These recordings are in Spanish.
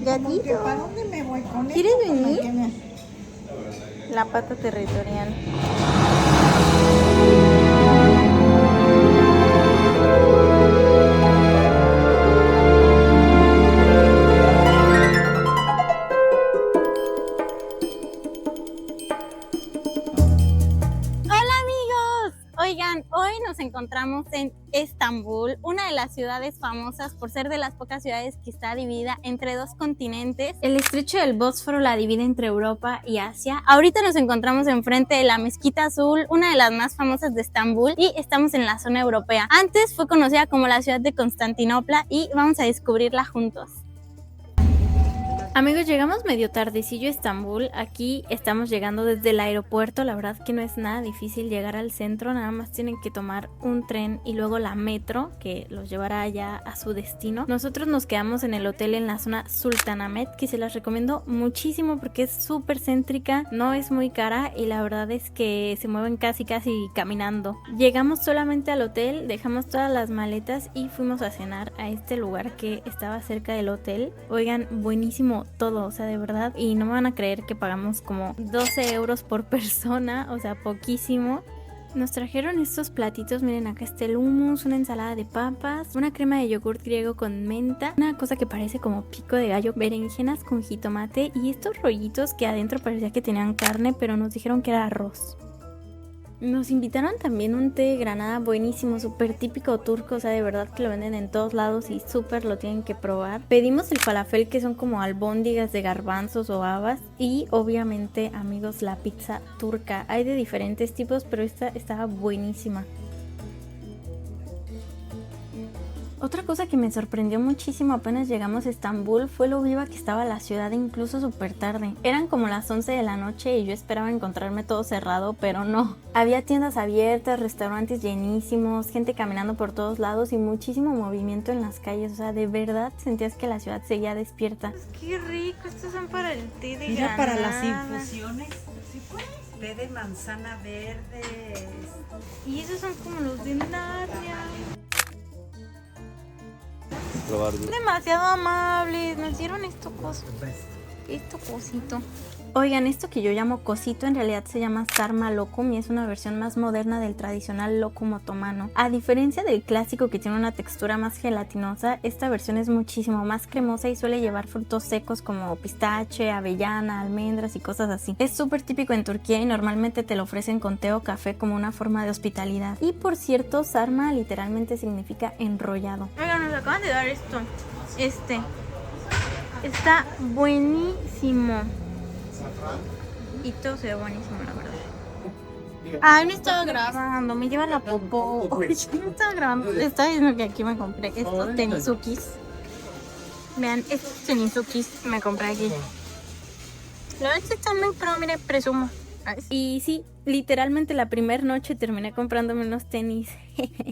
Gatito. ¿Para dónde me voy con ¿Quieres esto? venir? ¿Qué me- La pata territorial. Hola amigos, oigan, hoy nos encontramos en Estambul, una de las ciudades famosas por ser de las pocas ciudades que está dividida entre dos continentes. El estrecho del Bósforo la divide entre Europa y Asia. Ahorita nos encontramos enfrente de la Mezquita Azul, una de las más famosas de Estambul, y estamos en la zona europea. Antes fue conocida como la ciudad de Constantinopla y vamos a descubrirla juntos. Amigos, llegamos medio tardecillo a Estambul. Aquí estamos llegando desde el aeropuerto. La verdad que no es nada difícil llegar al centro. Nada más tienen que tomar un tren y luego la metro que los llevará allá a su destino. Nosotros nos quedamos en el hotel en la zona Sultanahmet, que se las recomiendo muchísimo porque es súper céntrica, no es muy cara y la verdad es que se mueven casi caminando. Llegamos solamente al hotel, dejamos todas las maletas y fuimos a cenar a este lugar que estaba cerca del hotel. Oigan, buenísimo todo, o sea, de verdad, y no me van a creer que pagamos como 12 euros por persona, o sea, poquísimo. Nos trajeron estos platitos, miren, acá está el hummus, una ensalada de papas, una crema de yogurt griego con menta, una cosa que parece como pico de gallo, berenjenas con jitomate y estos rollitos que adentro parecía que tenían carne, pero nos dijeron que era arroz. Nos invitaron también un té de granada buenísimo, súper típico turco, o sea, de verdad que lo venden en todos lados y súper lo tienen que probar. Pedimos el falafel, que son como albóndigas de garbanzos o habas, y obviamente, amigos, la pizza turca. Hay de diferentes tipos, pero esta estaba buenísima. Otra cosa que me sorprendió muchísimo apenas llegamos a Estambul fue lo viva que estaba la ciudad, incluso súper tarde. Eran como las 11 de la noche y yo esperaba encontrarme todo cerrado, pero no. Había tiendas abiertas, restaurantes llenísimos, gente caminando por todos lados y muchísimo movimiento en las calles. O sea, de verdad sentías que la ciudad seguía despierta. ¡Qué rico! Estos son para el té de Mira, granada. para las infusiones, ¿sí puedes? Té de manzana verde. Y esos son como los de Narnia. Demasiado amables, nos dieron esto cosito. Oigan, esto que yo llamo cosito en realidad se llama sarma lokum y es una versión más moderna del tradicional lokum otomano. A diferencia del clásico que tiene una textura más gelatinosa, esta versión es muchísimo más cremosa y suele llevar frutos secos como pistache, avellana, almendras y cosas así. Es súper típico en Turquía y normalmente te lo ofrecen con té o café como una forma de hospitalidad. Y por cierto, sarma literalmente significa enrollado. Oigan, nos acaban de dar esto. Está buenísimo. Y todo se ve buenísimo, la verdad. Ay, no estaba grabando, me lleva la popó. Oye, no estaba grabando. Estaba diciendo que aquí me compré estos tenisukis. Vean, estos tenisukis me compré aquí. La verdad es que están muy pro, mire, presumo. Y sí, literalmente la primera noche terminé comprándome unos tenis.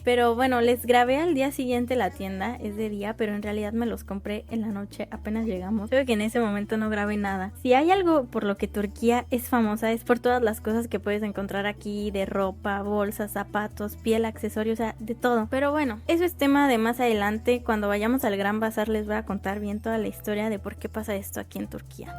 Pero bueno, les grabé al día siguiente la tienda, es de día, pero en realidad me los compré en la noche, apenas llegamos. Creo que en ese momento no grabé nada. Si hay algo por lo que Turquía es famosa, es por todas las cosas que puedes encontrar aquí, de ropa, bolsas, zapatos, piel, accesorios, o sea, de todo. Pero bueno, eso es tema de más adelante. Cuando vayamos al Gran Bazar les voy a contar bien toda la historia de por qué pasa esto aquí en Turquía.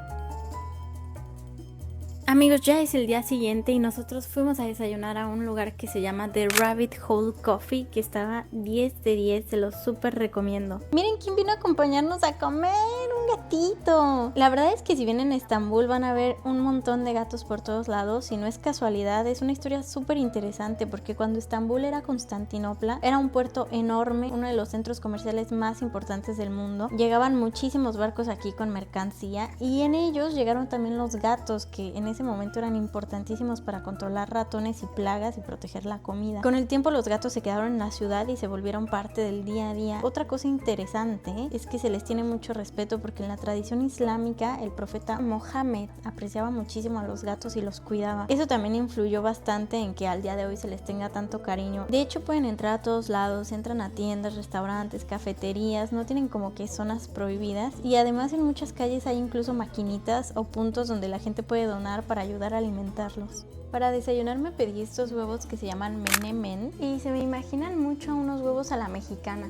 Amigos, ya es el día siguiente y nosotros fuimos a desayunar a un lugar que se llama The Rabbit Hole Coffee, que estaba 10 de 10, se los súper recomiendo. Miren quién vino a acompañarnos a comer, un gatito. La verdad es que si vienen a Estambul van a ver un montón de gatos por todos lados y no es casualidad, es una historia súper interesante porque cuando Estambul era Constantinopla, era un puerto enorme, uno de los centros comerciales más importantes del mundo. Llegaban muchísimos barcos aquí con mercancía y en ellos llegaron también los gatos, que en ese momento eran importantísimos para controlar ratones y plagas y proteger la comida. Con el tiempo los gatos se quedaron en la ciudad y se volvieron parte del día a día. Otra cosa interesante es que se les tiene mucho respeto porque en la tradición islámica el profeta Mohammed apreciaba muchísimo a los gatos y los cuidaba. Eso también influyó bastante en que al día de hoy se les tenga tanto cariño. De hecho pueden entrar a todos lados, entran a tiendas, restaurantes, cafeterías, no tienen como que zonas prohibidas y además en muchas calles hay incluso maquinitas o puntos donde la gente puede donar para ayudar a alimentarlos. Para desayunar me pedí estos huevos que se llaman menemen y se me imaginan mucho a unos huevos a la mexicana.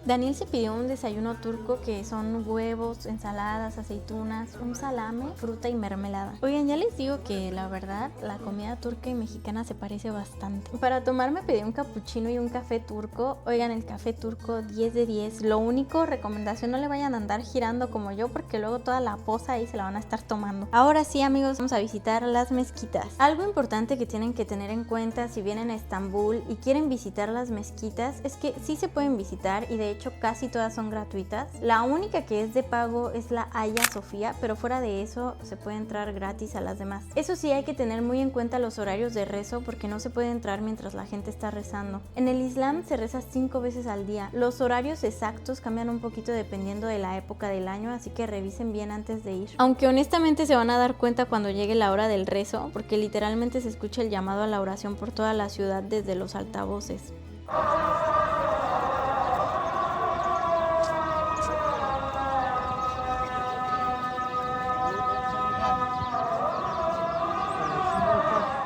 Daniel se pidió un desayuno turco que son huevos, ensaladas, aceitunas, un salame, fruta y mermelada. Oigan, ya les digo que la verdad la comida turca y mexicana se parece bastante. Para tomar me pedí un capuchino y un café turco. Oigan, el café turco 10 de 10. Lo único, recomendación, no le vayan a andar girando como yo porque luego toda la poza ahí se la van a estar tomando. Ahora sí, amigos, vamos a visitar las mezquitas. Algo importante que tienen que tener en cuenta si vienen a Estambul y quieren visitar las mezquitas es que sí se pueden visitar y de hecho casi todas son gratuitas. La única que es de pago es la Hagia Sofía, pero fuera de eso se puede entrar gratis a las demás. Eso sí, hay que tener muy en cuenta los horarios de rezo porque no se puede entrar mientras la gente está rezando. En el Islam se reza 5 veces al día. Los horarios exactos cambian un poquito dependiendo de la época del año, así que revisen bien antes de ir. Aunque honestamente se van a dar cuenta cuando llegue la hora del rezo, porque literalmente se escucha el llamado a la oración por toda la ciudad desde los altavoces.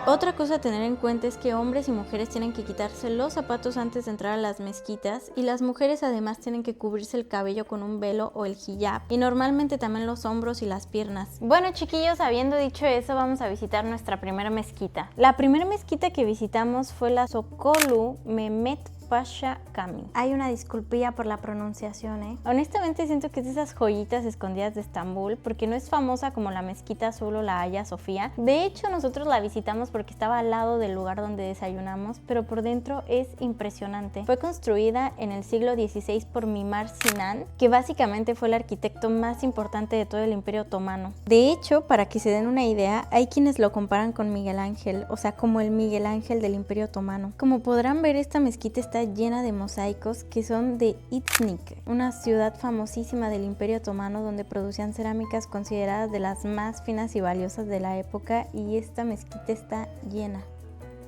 Otra cosa a tener en cuenta es que hombres y mujeres tienen que quitarse los zapatos antes de entrar a las mezquitas y las mujeres además tienen que cubrirse el cabello con un velo o el hijab y normalmente también los hombros y las piernas. Bueno, chiquillos, habiendo dicho eso, vamos a visitar nuestra primera mezquita. La primera mezquita que visitamos fue la Sokolu Mehmet Pasha Cami. Hay una disculpilla por la pronunciación, Honestamente siento que es de esas joyitas escondidas de Estambul porque no es famosa como la Mezquita Azul o la Hagia Sofía. De hecho, nosotros la visitamos porque estaba al lado del lugar donde desayunamos, pero por dentro es impresionante. Fue construida en el siglo XVI por Mimar Sinan, que básicamente fue el arquitecto más importante de todo el Imperio Otomano. De hecho, para que se den una idea, hay quienes lo comparan con Miguel Ángel, o sea, como el Miguel Ángel del Imperio Otomano. Como podrán ver, esta mezquita está llena de mosaicos que son de Iznik, una ciudad famosísima del Imperio Otomano donde producían cerámicas consideradas de las más finas y valiosas de la época, y esta mezquita está llena.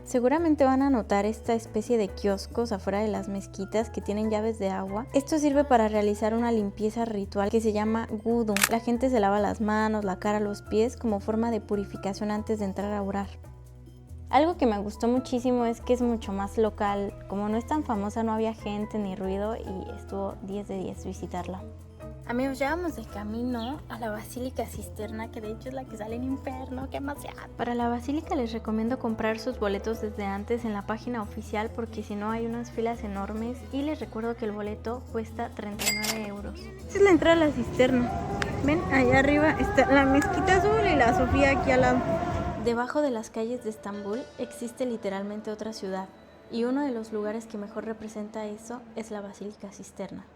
Seguramente van a notar esta especie de kioscos afuera de las mezquitas que tienen llaves de agua. Esto sirve para realizar una limpieza ritual que se llama wudu. La gente se lava las manos, la cara, los pies como forma de purificación antes de entrar a orar. Algo que me gustó muchísimo es que es mucho más local. Como no es tan famosa, no había gente ni ruido y estuvo 10 de 10 visitarla. Amigos, ya vamos de camino a la Basílica Cisterna, que de hecho es la que sale en Inferno. ¡Qué emoción! Para la Basílica les recomiendo comprar sus boletos desde antes en la página oficial porque si no hay unas filas enormes, y les recuerdo que el boleto cuesta 39 euros. Esta es la entrada a la cisterna. Ven, allá arriba está la Mezquita Azul y la Sofía aquí al lado. Debajo de las calles de Estambul existe literalmente otra ciudad, y uno de los lugares que mejor representa eso es la Basílica Cisterna.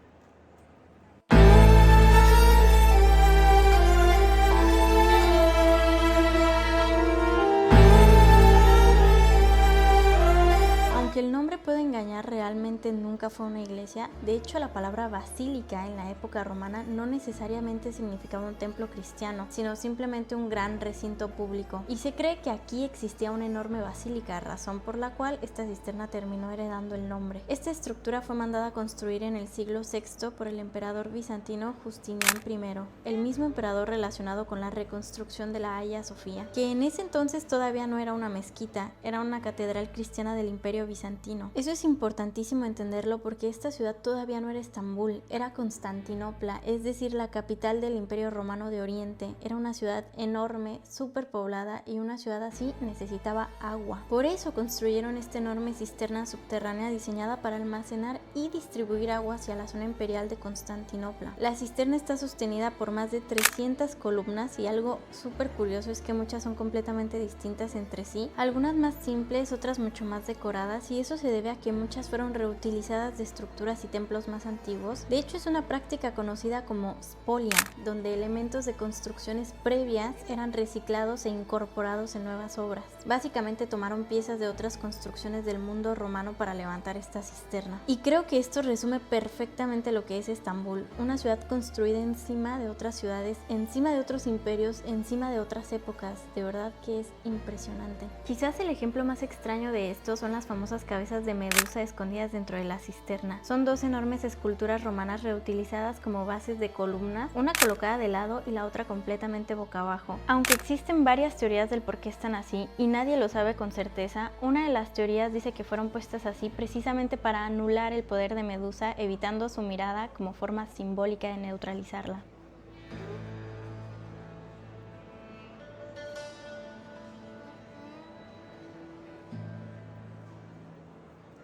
Aunque el nombre puede engañar, realmente nunca fue una iglesia. De hecho, la palabra basílica en la época romana no necesariamente significaba un templo cristiano, sino simplemente un gran recinto público. Y se cree que aquí existía una enorme basílica, razón por la cual esta cisterna terminó heredando el nombre. Esta estructura fue mandada a construir en el siglo VI por el emperador bizantino Justiniano I, el mismo emperador relacionado con la reconstrucción de la Hagia Sofía, que en ese entonces todavía no era una mezquita, era una catedral cristiana del Imperio bizantino. Eso es importantísimo entenderlo porque esta ciudad todavía no era Estambul, era Constantinopla, es decir, la capital del Imperio Romano de Oriente. Era una ciudad enorme, súper poblada, y una ciudad así necesitaba agua. Por eso construyeron esta enorme cisterna subterránea diseñada para almacenar y distribuir agua hacia la zona imperial de Constantinopla. La cisterna está sostenida por más de 300 columnas y algo súper curioso es que muchas son completamente distintas entre sí, algunas más simples, otras mucho más decoradas, y eso se debe a que muchas fueron reutilizadas de estructuras y templos más antiguos. De hecho, es una práctica conocida como spolia, donde elementos de construcciones previas eran reciclados e incorporados en nuevas obras. Básicamente tomaron piezas de otras construcciones del mundo romano para levantar esta cisterna. Y creo que esto resume perfectamente lo que es Estambul, una ciudad construida encima de otras ciudades, encima de otros imperios, encima de otras épocas. De verdad que es impresionante. Quizás el ejemplo más extraño de esto son las famosas cabezas de medusa escondidas dentro de las cisterna. Son 2 enormes esculturas romanas reutilizadas como bases de columnas, una colocada de lado y la otra completamente boca abajo. Aunque existen varias teorías del por qué están así y nadie lo sabe con certeza, una de las teorías dice que fueron puestas así precisamente para anular el poder de Medusa, evitando su mirada como forma simbólica de neutralizarla.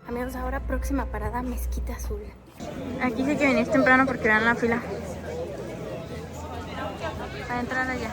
Amigos, ahora próxima parada, Mezquita Azul. Aquí sí que venís temprano porque dan la fila para entrar allá.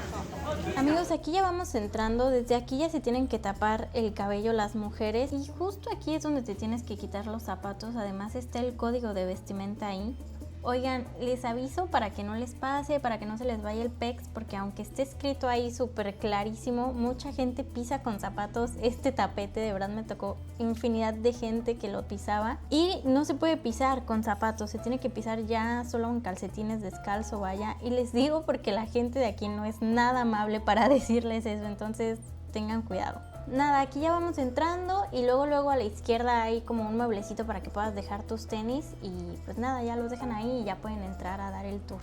Amigos, aquí ya vamos entrando. Desde aquí ya se tienen que tapar el cabello las mujeres y justo aquí es donde te tienes que quitar los zapatos. Además está el código de vestimenta ahí. Oigan, les aviso para que no les pase, para que no se les vaya el pex, porque aunque esté escrito ahí súper clarísimo, mucha gente pisa con zapatos este tapete. De verdad me tocó infinidad de gente que lo pisaba y no se puede pisar con zapatos, se tiene que pisar ya solo en calcetines descalzo, vaya. Y les digo porque la gente de aquí no es nada amable para decirles eso, entonces tengan cuidado. Nada, aquí ya vamos entrando y luego a la izquierda hay como un mueblecito para que puedas dejar tus tenis y pues nada, ya los dejan ahí y ya pueden entrar a dar el tour.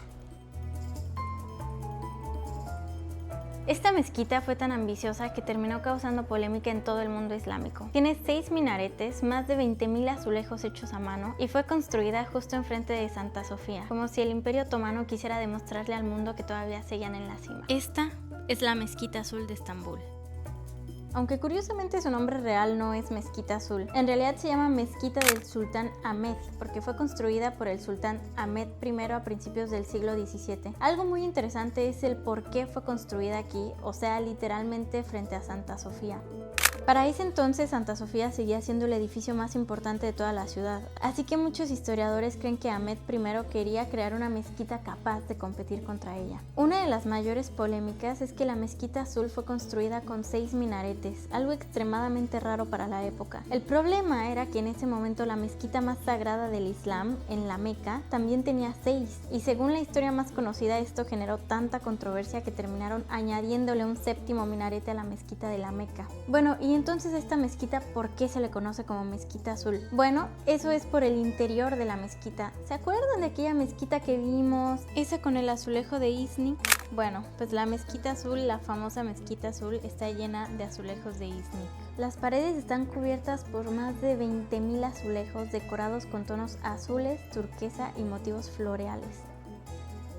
Esta mezquita fue tan ambiciosa que terminó causando polémica en todo el mundo islámico. Tiene 6 minaretes, más de 20.000 azulejos hechos a mano y fue construida justo enfrente de Santa Sofía, como si el Imperio Otomano quisiera demostrarle al mundo que todavía seguían en la cima. Esta es la Mezquita Azul de Estambul. Aunque curiosamente su nombre real no es Mezquita Azul, en realidad se llama Mezquita del Sultán Ahmed, porque fue construida por el Sultán Ahmed I a principios del siglo XVII. Algo muy interesante es el por qué fue construida aquí, o sea, literalmente frente a Santa Sofía. Para ese entonces Santa Sofía seguía siendo el edificio más importante de toda la ciudad, así que muchos historiadores creen que Ahmed I quería crear una mezquita capaz de competir contra ella. Una de las mayores polémicas es que la Mezquita Azul fue construida con 6 minaretes, algo extremadamente raro para la época. El problema era que en ese momento la mezquita más sagrada del Islam, en la Meca, también tenía 6, y según la historia más conocida esto generó tanta controversia que terminaron añadiéndole un 7º minarete a la mezquita de la Meca. Bueno, y entonces esta mezquita, ¿por qué se le conoce como Mezquita Azul? Bueno, eso es por el interior de la mezquita. ¿Se acuerdan de aquella mezquita que vimos? Esa con el azulejo de Iznik. Bueno, pues la Mezquita Azul, la famosa Mezquita Azul, está llena de azulejos de Iznik. Las paredes están cubiertas por más de 20.000 azulejos decorados con tonos azules, turquesa y motivos floreales.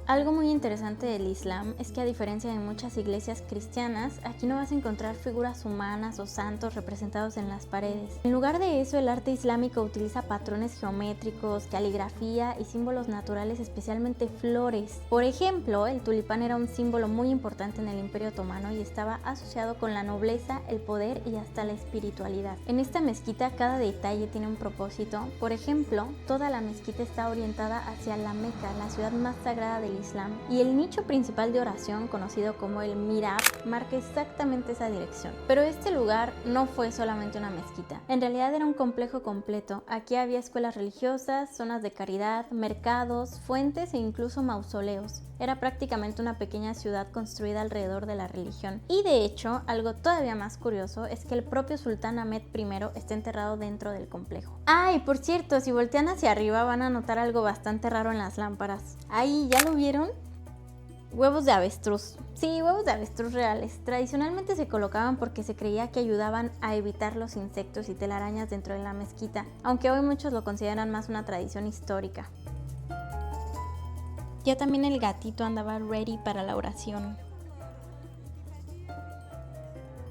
Algo muy interesante del Islam es que a diferencia de muchas iglesias cristianas, aquí no vas a encontrar figuras humanas o santos representados en las paredes. En lugar de eso, el arte islámico utiliza patrones geométricos, caligrafía y símbolos naturales, especialmente flores. Por ejemplo, el tulipán era un símbolo muy importante en el Imperio Otomano y estaba asociado con la nobleza, el poder y hasta la espiritualidad. En esta mezquita cada detalle tiene un propósito. Por ejemplo, toda la mezquita está orientada hacia la Meca, la ciudad más sagrada del Islam, y el nicho principal de oración, conocido como el mihrab, marca exactamente esa dirección. Pero este lugar no fue solamente una mezquita, en realidad era un complejo completo. Aquí había escuelas religiosas, zonas de caridad, mercados, fuentes e incluso mausoleos. Era prácticamente una pequeña ciudad construida alrededor de la religión. Y de hecho, algo todavía más curioso es que el propio Sultán Ahmed I está enterrado dentro del complejo. Ah, y por cierto, si voltean hacia arriba van a notar algo bastante raro en las lámparas. Ahí, ¿ya lo vieron? Huevos de avestruz. Sí, huevos de avestruz reales. Tradicionalmente se colocaban porque se creía que ayudaban a evitar los insectos y telarañas dentro de la mezquita, aunque hoy muchos lo consideran más una tradición histórica. Ya también el gatito andaba ready para la oración.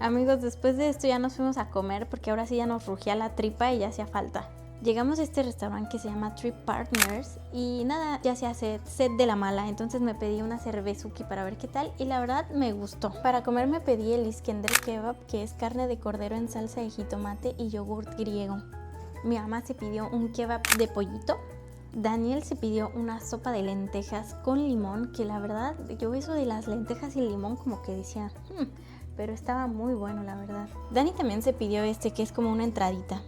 Amigos, después de esto ya nos fuimos a comer porque ahora sí ya nos rugía la tripa y ya hacía falta. Llegamos a este restaurante que se llama Trip Partners y nada, ya se hace sed de la mala, entonces me pedí una cervezuki para ver qué tal y la verdad me gustó. Para comer me pedí el Iskender Kebab, que es carne de cordero en salsa de jitomate y yogurt griego. Mi mamá se pidió un kebab de pollito. Daniel se pidió una sopa de lentejas con limón, que la verdad yo eso de las lentejas y el limón como que decía, pero estaba muy bueno la verdad. Dani también se pidió este que es como una entradita.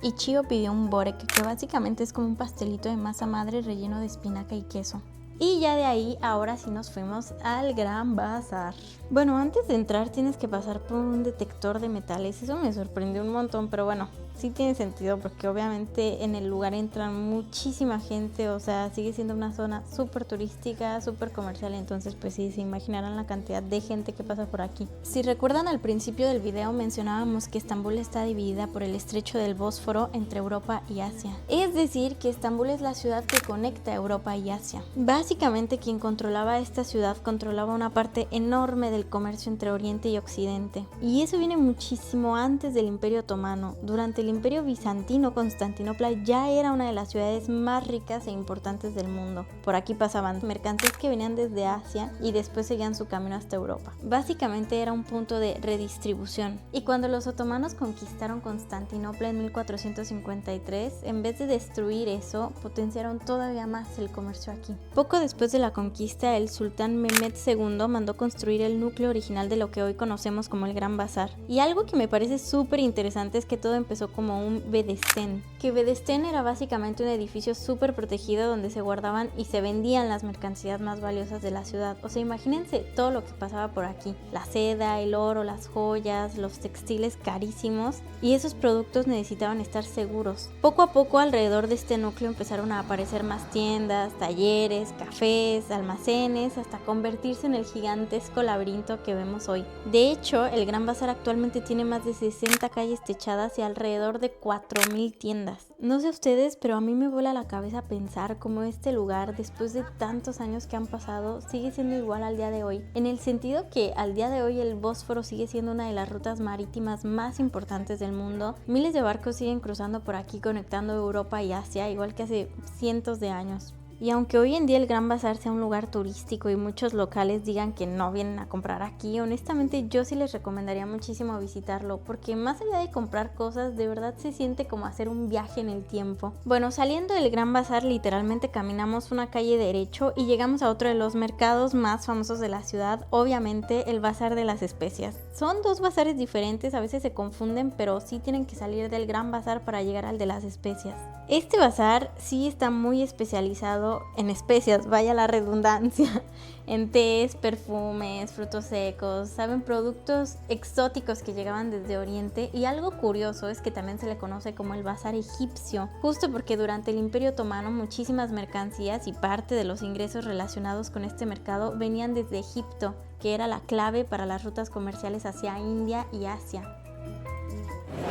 Y Chio pidió un borek, que básicamente es como un pastelito de masa madre relleno de espinaca y queso. Y ya de ahí, ahora sí nos fuimos al Gran Bazar. Bueno, antes de entrar tienes que pasar por un detector de metales. Eso me sorprendió un montón, pero bueno, sí tiene sentido porque obviamente en el lugar entran muchísima gente, o sea, sigue siendo una zona súper turística, súper comercial, entonces pues sí, se imaginarán la cantidad de gente que pasa por aquí. Si recuerdan, al principio del video mencionábamos que Estambul está dividida por el estrecho del Bósforo entre Europa y Asia, es decir, que Estambul es la ciudad que conecta Europa y Asia. Básicamente quien controlaba esta ciudad controlaba una parte enorme del comercio entre Oriente y Occidente, y eso viene muchísimo antes del Imperio Otomano. Durante el Imperio Bizantino, Constantinopla ya era una de las ciudades más ricas e importantes del mundo. Por aquí pasaban mercancías que venían desde Asia y después seguían su camino hasta Europa. Básicamente era un punto de redistribución. Y cuando los otomanos conquistaron Constantinopla en 1453, en vez de destruir eso, potenciaron todavía más el comercio aquí. Poco después de la conquista, el sultán Mehmed II mandó construir el núcleo original de lo que hoy conocemos como el Gran Bazar. Y algo que me parece súper interesante es que todo empezó como un bedestén, que bedestén era básicamente un edificio súper protegido donde se guardaban y se vendían las mercancías más valiosas de la ciudad. O sea, imagínense todo lo que pasaba por aquí, la seda, el oro, las joyas, los textiles carísimos, y esos productos necesitaban estar seguros. Poco a poco alrededor de este núcleo empezaron a aparecer más tiendas, talleres, cafés, almacenes, hasta convertirse en el gigantesco laberinto que vemos hoy. De hecho, el Gran Bazar actualmente tiene más de 60 calles techadas y alrededor de 4000 tiendas. No sé ustedes, pero a mí me vuela la cabeza pensar cómo este lugar, después de tantos años que han pasado, sigue siendo igual al día de hoy. En el sentido que al día de hoy el Bósforo sigue siendo una de las rutas marítimas más importantes del mundo. Miles de barcos siguen cruzando por aquí conectando Europa y Asia, igual que hace cientos de años. Y aunque hoy en día el Gran Bazar sea un lugar turístico y muchos locales digan que no vienen a comprar aquí, honestamente yo sí les recomendaría muchísimo visitarlo, porque más allá de comprar cosas, de verdad se siente como hacer un viaje en el tiempo. Bueno, saliendo del Gran Bazar literalmente caminamos una calle derecho y llegamos a otro de los mercados más famosos de la ciudad, obviamente el Bazar de las Especias. Son dos bazares diferentes, a veces se confunden, pero sí tienen que salir del Gran Bazar para llegar al de las especias. Este bazar sí está muy especializado en especias, vaya la redundancia, en tés, perfumes, frutos secos, saben, productos exóticos que llegaban desde Oriente. Y algo curioso es que también se le conoce como el bazar egipcio, justo porque durante el Imperio Otomano muchísimas mercancías y parte de los ingresos relacionados con este mercado venían desde Egipto, que era la clave para las rutas comerciales hacia India y Asia.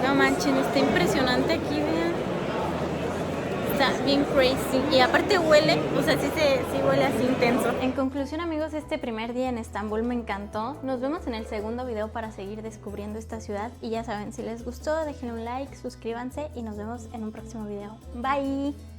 No manchen, está impresionante aquí, vean. Está bien crazy y aparte huele, o sea, sí huele así intenso. En conclusión, amigos, este primer día en Estambul me encantó. Nos vemos en el segundo video para seguir descubriendo esta ciudad y ya saben, si les gustó déjenle un like, suscríbanse y nos vemos en un próximo video. Bye.